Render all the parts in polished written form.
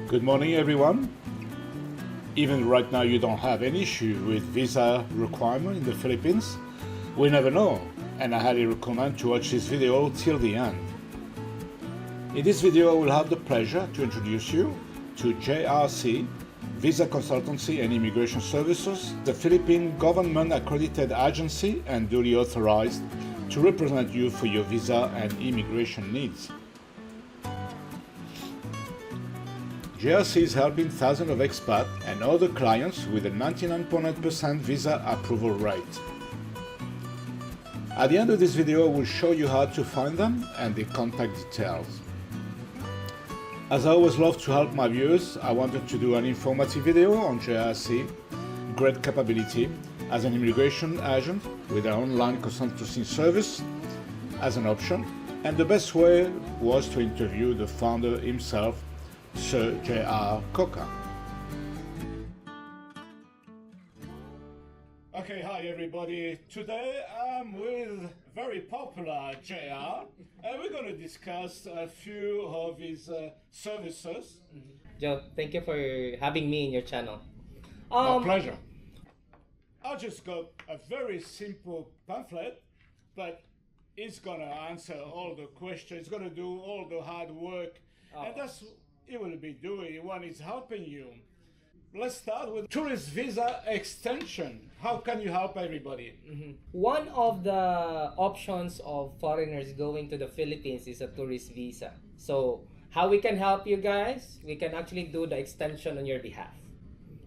Good morning, everyone. Even right now you don't have any issue with visa requirement in the Philippines. We never know, and I highly recommend to watch this video till the end. In this video, I will have the pleasure to introduce you to JRC Visa Consultancy and Immigration Services, the Philippine government accredited agency and duly authorized to represent you for your visa and immigration needs. JRC is helping thousands of expats and other clients with a 99.9% visa approval rate. At the end of this video, I will show you how to find them and the contact details. As I always love to help my viewers, I wanted to do an informative video on JRC, great capability as an immigration agent with an online consultancy service as an option, and the best way was to interview the founder himself, Sir J.R. Coca. Okay, hi everybody. Today I'm with very popular JR, and we're going to discuss a few of his services. Joe, thank you for having me in your channel. My pleasure. I just got a very simple pamphlet, but it's going to answer all the questions. It's going to do all the hard work, and that's it will be doing when it's helping you. Let's start with tourist visa extension. How can you help everybody? One of the options of foreigners going to the Philippines is a tourist visa. So how we can help you guys? We can actually do the extension on your behalf.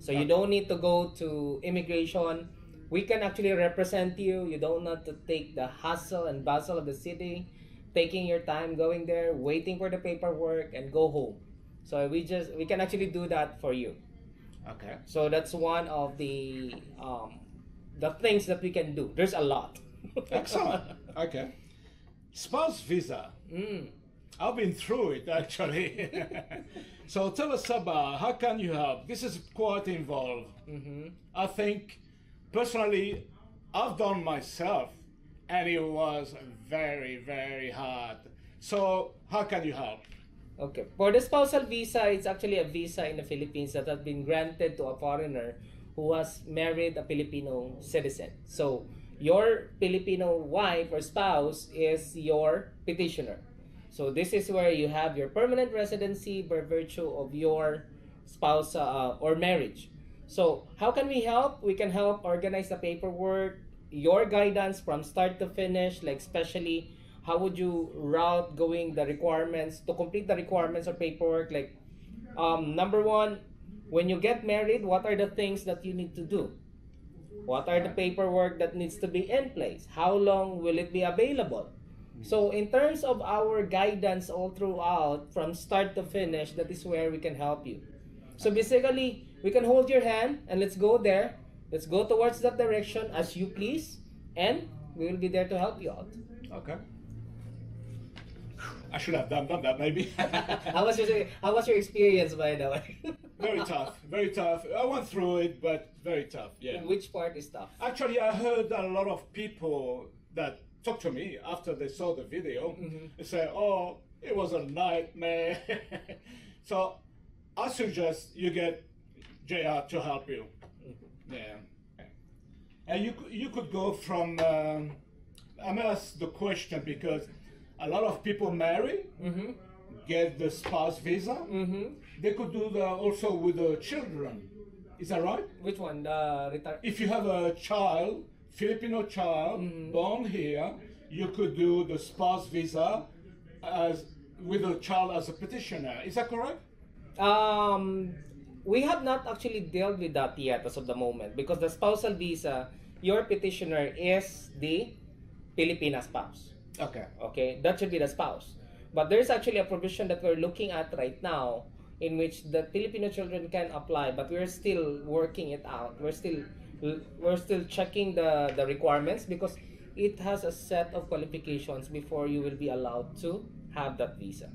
So you don't need to go to immigration. We can actually represent you. You don't have to take the hustle and bustle of the city, taking your time going there, waiting for the paperwork, and go home. So we can actually do that for you. Okay. So that's one of the things that we can do. There's a lot. Excellent. Okay. Spouse visa. I've been through it actually. So tell us about how can you help? This is quite involved. I think personally I've done myself and it was very, very hard. So how can you help? Okay. For the spousal visa, it's actually a visa in the Philippines that has been granted to a foreigner who has married a Filipino citizen. So your Filipino wife or spouse is your petitioner. So this is where you have your permanent residency by virtue of your spouse or marriage. So how can we help? We can help organize the paperwork, your guidance from start to finish, like especially how would you route going the requirements to complete the requirements or paperwork, like number one, when you get married, what are the things that you need to do? What are the paperwork that needs to be in place? How long will it be available? So in terms of our guidance all throughout from start to finish, that is where we can help you. So basically, we can hold your hand and let's go there. Let's go towards that direction as you please, and we will be there to help you out. Okay. I should have done that maybe. How was your experience, by the way? Very tough, very tough. I went through it, but very tough. Yeah. Which part is tough? Actually, I heard a lot of people that talked to me after they saw the video. They say, "Oh, it was a nightmare." So I suggest you get JR to help you. Yeah. And you could go from. I'm gonna ask the question because a lot of people marry, get the spouse visa. They could do that also with the children. Is that right? Which one? If you have a child, Filipino child, born here, you could do the spouse visa as with a child as a petitioner. Is that correct? We have not actually dealt with that yet as of the moment because the spousal visa, your petitioner is the Filipina spouse. Okay, that should be the spouse. But there's actually a provision that we're looking at right now in which the Filipino children can apply, but we're still working it out. We're still checking the requirements because it has a set of qualifications before you will be allowed to have that visa.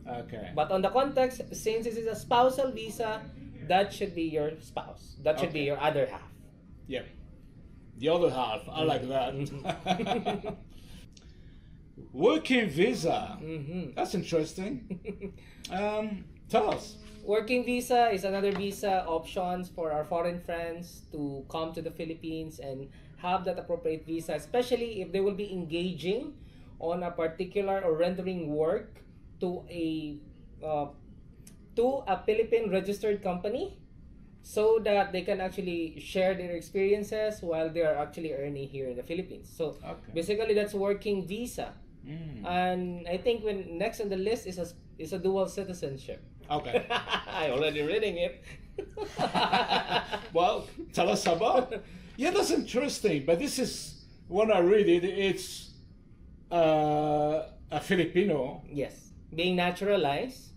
Okay. But on the context, since this is a spousal visa, that should be your spouse. That should be your other half. Yeah. The other half. I like that. Working visa. That's interesting. Tell us. Working visa is another visa options for our foreign friends to come to the Philippines and have that appropriate visa, especially if they will be engaging on a particular or rendering work to a uh, Philippine registered company, so that they can actually share their experiences while they are actually earning here in the Philippines. So Okay. basically, that's working visa. Mm. And I think when next on the list is a dual citizenship. Okay. I already reading it. Well, tell us about. Yeah, that's interesting. But this is when I read it, it's a Filipino. Yes, being naturalized,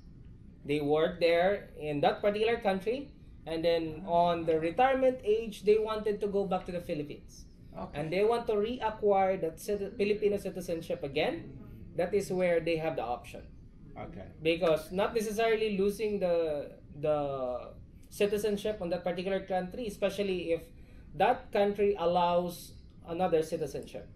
they work there in that particular country, and then on the retirement age, they wanted to go back to the Philippines, Okay. and they want to reacquire that Filipino citizenship again. That is where they have the option, Okay. because not necessarily losing the citizenship on that particular country, especially if that country allows another citizenship.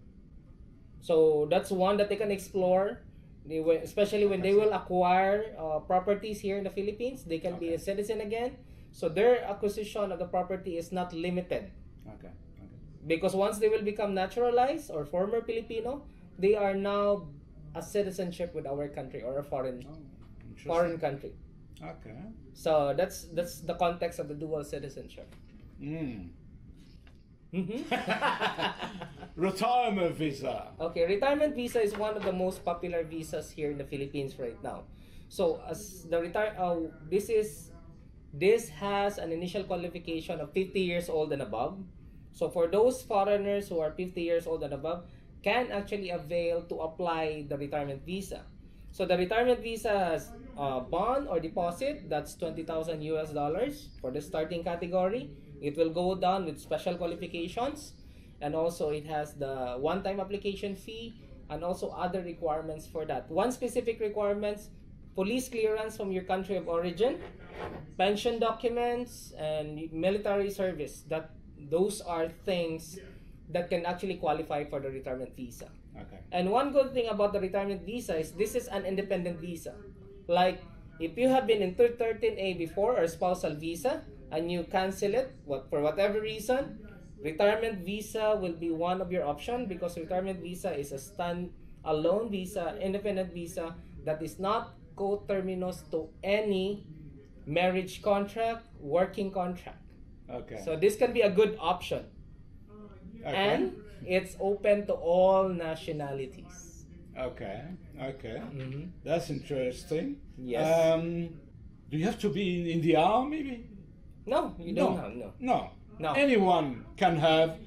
So that's one that they can explore. Especially when they will acquire properties here in the Philippines, they can be a citizen again. So their acquisition of the property is not limited, Okay. Okay. because once they will become naturalized or former Filipino, they are now a citizenship with our country or a foreign Oh, interesting. foreign country. Okay. So that's the context of the dual citizenship. Mm. Mhm. Retirement visa. Okay, retirement visa is one of the most popular visas here in the Philippines right now. So as the this has an initial qualification of 50 years old and above. So for those foreigners who are 50 years old and above, can actually avail to apply the retirement visa. So the retirement visa has bond or deposit, that's 20,000 US dollars for the starting category. It will go down with special qualifications, and also it has the one-time application fee and also other requirements for that. One specific requirements: police clearance from your country of origin, pension documents, and military service. Those are things that can actually qualify for the retirement visa. Okay. And one good thing about the retirement visa is this is an independent visa. Like if you have been in 13A before or spousal visa and you cancel it for whatever reason, retirement visa will be one of your option, because retirement visa is a stand-alone visa, independent visa that is not coterminous to any marriage contract, working contract. Okay. So this can be a good option. Okay. And it's open to all nationalities. Okay. Okay. Mhm. That's interesting. Yes. Do you have to be in the army? No, you don't have, no. No. No. Anyone can have,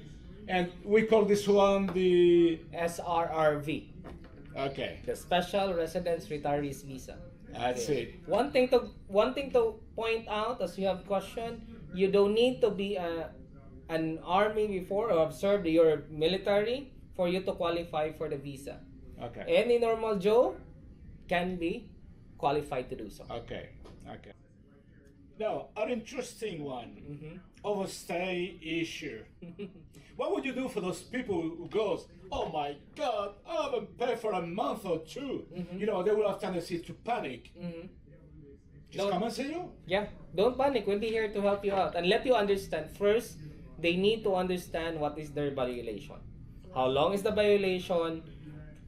and we call this one the. SRRV, Okay. the Special Residence Retirees Visa. That's Okay. it. One thing to point out, as you have question, you don't need to be an army before or have served your military for you to qualify for the visa. Okay. Any normal Joe can be qualified to do so. Okay. Okay. Now, an interesting one. Mhm. Overstay issue. What would you do for those people who goes, oh my God, I haven't paid for a month or two? Mhm. You know, they will have tendency to panic. Mhm. Just Don't- come and see you. Yeah, don't panic. We'll be here to help you out and let you understand. First, they need to understand what is their violation. How long is the violation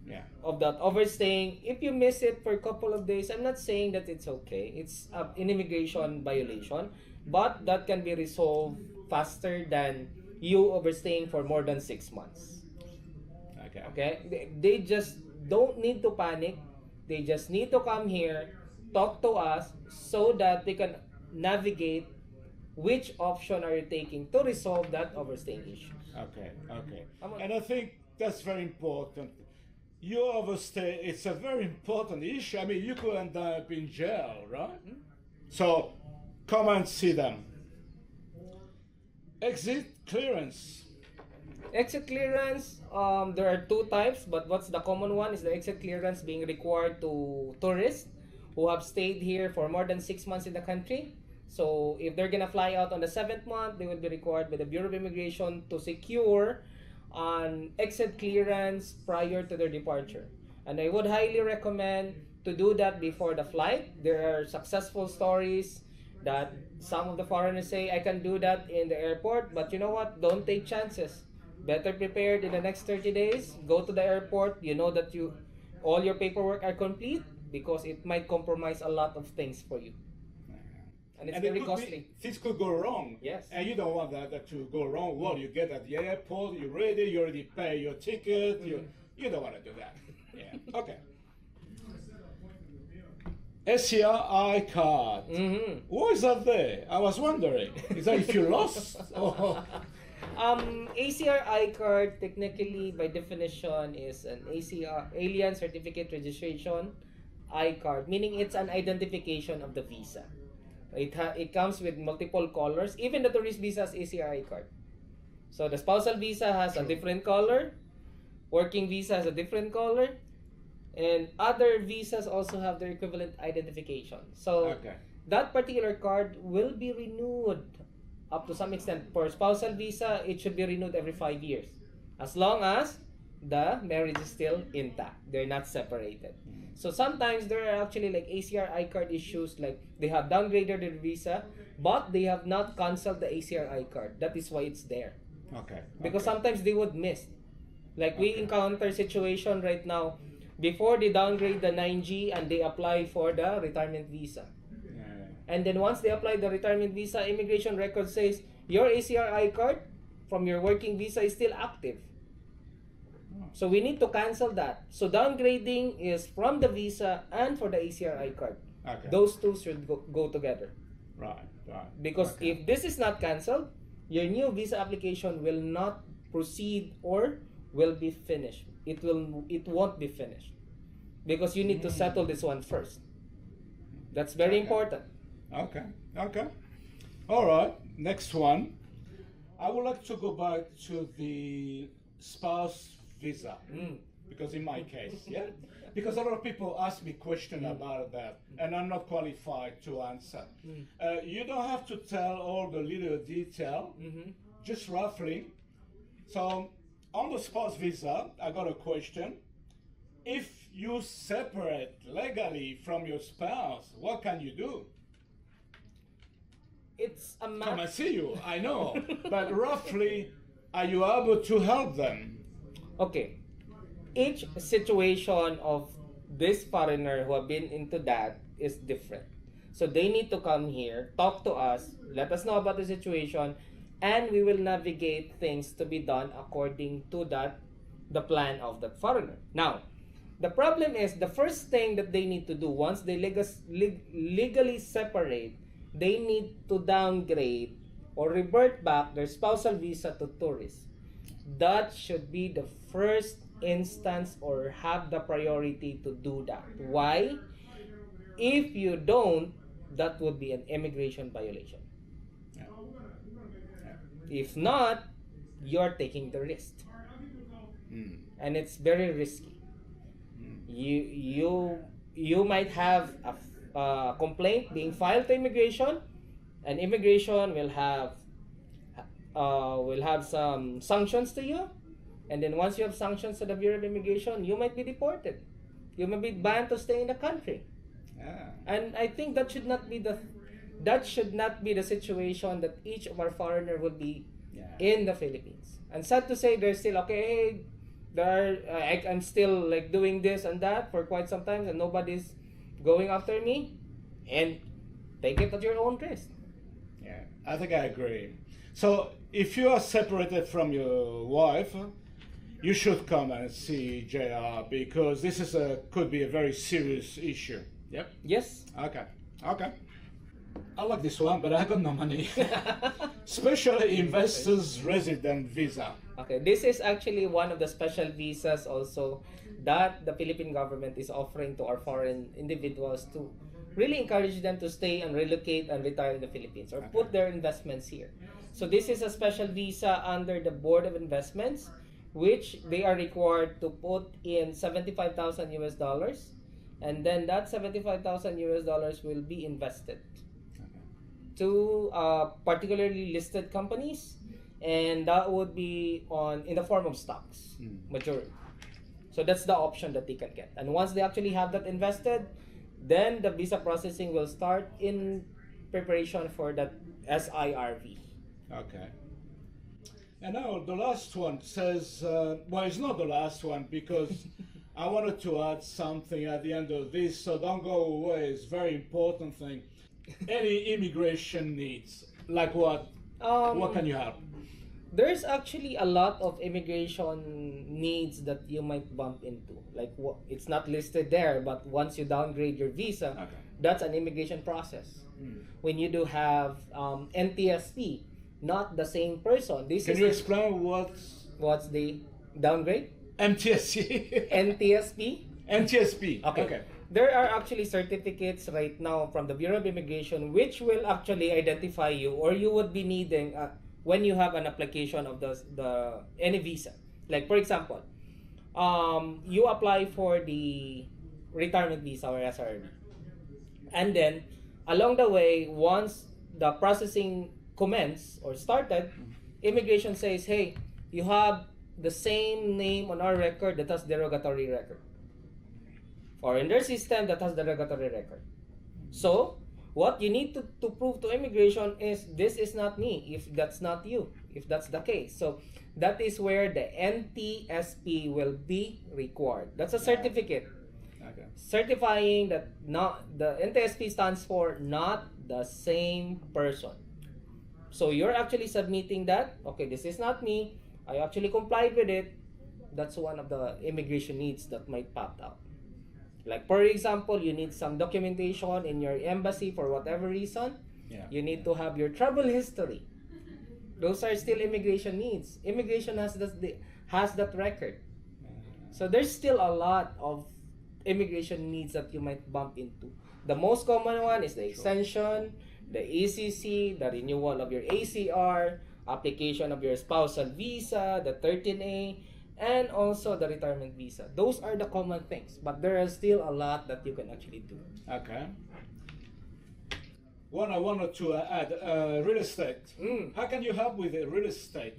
Yeah. of that overstaying? If you miss it for a couple of days, I'm not saying that it's okay. It's an immigration violation, but that can be resolved faster than you overstaying for more than 6 months. Okay. Okay? They just don't need to panic. They just need to come here, talk to us, so that they can navigate which option are you taking to resolve that overstaying issue. Okay. Okay. I'm on- And I think that's very important. You overstay, it's a very important issue. I mean, you could end up in jail, right? So, come and see them. Exit clearance. Exit clearance, there are two types, but what's the common one is the exit clearance being required to tourists who have stayed here for more than 6 months in the country. So if they're gonna fly out on the 7th month, they will be required by the Bureau of Immigration to secure an exit clearance prior to their departure. And I would highly recommend to do that before the flight. There are successful stories that some of the foreigners say, I can do that in the airport, but you know what? Don't take chances. Better prepared in the next 30 days. Go to the airport. You know that all your paperwork are complete, because it might compromise a lot of things for you. And it's very costly. Things could go wrong. Yes. And you don't want that to go wrong. Well, you get at the airport, you're ready, you already pay your ticket. You don't want to do that. Yeah. Okay. SCRI card. What is that there? I was wondering. Is that if you lost? Or? ACRI card, technically, by definition, is an Alien Certificate Registration I card, meaning it's an identification of the visa. It comes with multiple colors. Even the tourist visa has ACRI card. So the spousal visa has a different color. Working visa has a different color. And other visas also have their equivalent identification. So that particular card will be renewed up to some extent. For spousal visa, it should be renewed every 5 years, as long as the marriage is still intact. They're not separated. So sometimes there are actually like ACRI card issues, like they have downgraded their visa, but they have not canceled the ACRI card. That is why it's there. Because sometimes they would miss. Like we encounter situation right now, before they downgrade the 9G and they apply for the retirement visa. And then once they apply the retirement visa, immigration record says your ACRI card from your working visa is still active. So we need to cancel that. So downgrading is from the visa and for the ACRI card. Those two should go together. Right. Because if this is not canceled, your new visa application will not proceed or will be finished. It won't be finished. Because you need to settle this one first. That's very important. Okay. All right. Next one. I would like to go back to the spouse visa. Because in my case, because a lot of people ask me questions about that, and I'm not qualified to answer. You don't have to tell all the little detail, just roughly. So on the spouse visa, I got a question. If you separate legally from your spouse, what can you do? It's a Come and see you, I know. But roughly, are you able to help them? Okay. Each situation of this foreigner who have been into that is different. So they need to come here, talk to us, let us know about the situation, and we will navigate things to be done according to the plan of the foreigner. Now, the problem is the first thing that they need to do once they legally separate, they need to downgrade or revert back their spousal visa to tourist. That should be the first instance or have the priority to do that. Why? If you don't, that would be an immigration violation. If not, you're taking the risk. And it's very risky. You might have a complaint being filed to immigration, and immigration will have some sanctions to you, and then once you have sanctions to the Bureau of Immigration, you might be deported. You may be banned to stay in the country. And I think that should not be the situation that each of our foreigner would be in the Philippines. And sad to say, they're still okay. I'm still like doing this and that for quite some time, and nobody's going after me. And take it at your own risk. Yeah, I think I agree. So if you are separated from your wife, you should come and see JR, because this could be a very serious issue. Yep. Yes. Okay. I like this one, but I got no money. Special investors resident visa. Okay, this is actually one of the special visas also that the Philippine government is offering to our foreign individuals to really encourage them to stay and relocate and retire in the Philippines or put their investments here. So this is a special visa under the Board of Investments, which they are required to put in $75,000 US, and then that $75,000 US will be invested to particularly listed companies, and that would be in the form of stocks, majority. So that's the option that they can get. And once they actually have that invested, then the visa processing will start in preparation for that SIRV. Okay. And now the last one says, well, it's not the last one because I wanted to add something at the end of this, so don't go away. It's a very important thing. Any immigration needs, like what? What can you help? There's actually a lot of immigration needs that you might bump into. Like it's not listed there, but once you downgrade your visa, Okay. that's an immigration process. When you do have NTSP, not the same person. Can you explain what's the downgrade? MTSC? NTSP. NTSP. Okay. There are actually certificates right now from the Bureau of Immigration which will actually identify you, or you would be needing when you have an application of the any visa. Like for example, you apply for the retirement visa or SRV, and then along the way, once the processing commenced or started, immigration says, hey, you have the same name on our record that has derogatory record, or in their system that has derogatory record. So what you need to prove to immigration is this is not me, if that's not you, if that's the case. So that is where the NTSP will be required. That's a certificate. Okay. Certifying that not the NTSP stands for not the same person. So you're actually submitting that, okay, this is not me, I actually complied with it. That's one of the immigration needs that might pop out. Like for example, you need some documentation in your embassy for whatever reason. Yeah. You need to have your travel history. Those are still immigration needs. Immigration has that record. So there's still a lot of immigration needs that you might bump into. The most common one is the extension, the ACC, the renewal of your ACR, application of your spousal visa, the 13A, and also the retirement visa. Those are the common things, but there is still a lot that you can actually do. Okay. One I wanted to add, real estate. How can you help with the real estate?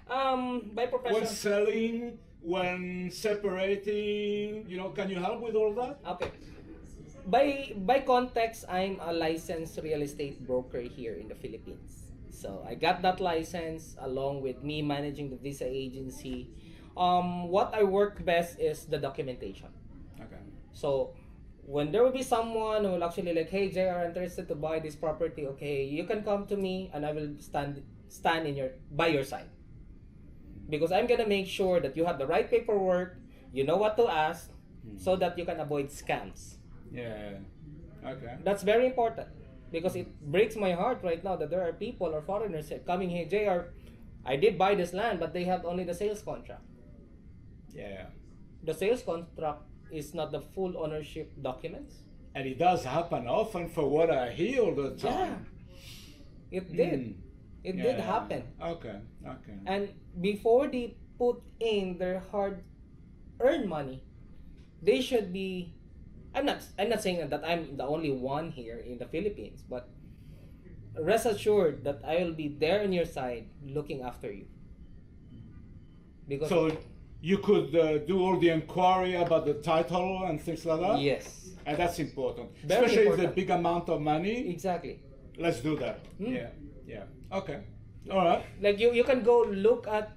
By profession. When selling, when separating, can you help with all that? Okay. By context, I'm a licensed real estate broker here in the Philippines. So I got that license along with me managing the visa agency. What I work best is the documentation. Okay. So when there will be someone who will actually like, hey JR, interested to buy this property, okay, you can come to me and I will stand by your side. Because I'm gonna make sure that you have the right paperwork, you know what to ask, so that you can avoid scams. Yeah. Okay. That's very important. Because it breaks my heart right now that there are people or foreigners coming here, JR, I did buy this land, but they have only the sales contract. Yeah. The sales contract is not the full ownership documents. And it does happen often for what I hear all the time. Yeah, it did. It did happen. Okay. And before they put in their hard-earned money, they should be. I'm not saying that I'm the only one here in the Philippines, but rest assured that I will be there on your side looking after you. Because so you could do all the inquiry about the title and things like that? Yes. And that's important. Very Especially important. if the big amount of money. Exactly. Let's do that. Yeah. Okay. All right. Like you can go look at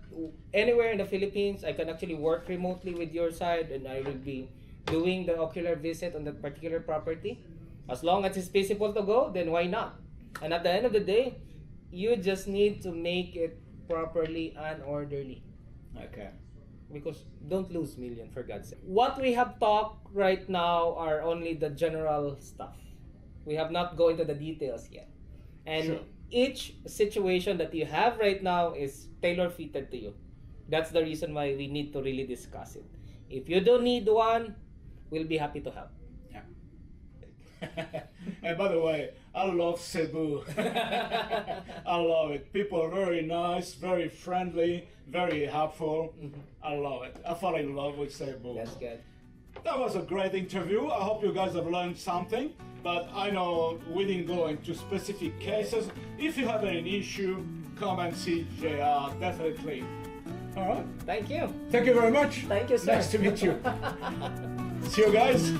anywhere in the Philippines. I can actually work remotely with your side, and I will be doing the ocular visit on that particular property. As long as it's feasible to go, then why not? And at the end of the day, you just need to make it properly and orderly. Okay. Because don't lose million, for God's sake. What we have talked right now are only the general stuff. We have not go into the details yet. And Sure. each situation that you have right now is tailor-fitted to you. That's the reason why we need to really discuss it. If you don't need one, we'll be happy to help. Yeah. And by the way, I love Cebu. I love it. People are very nice, very friendly, very helpful. I love it. I fall in love with Cebu. That's good. That was a great interview. I hope you guys have learned something. But I know we didn't go into specific cases. If you have any issue, come and see JR, definitely. All right. Thank you. Thank you very much. Thank you, sir. Nice to meet you. See you guys.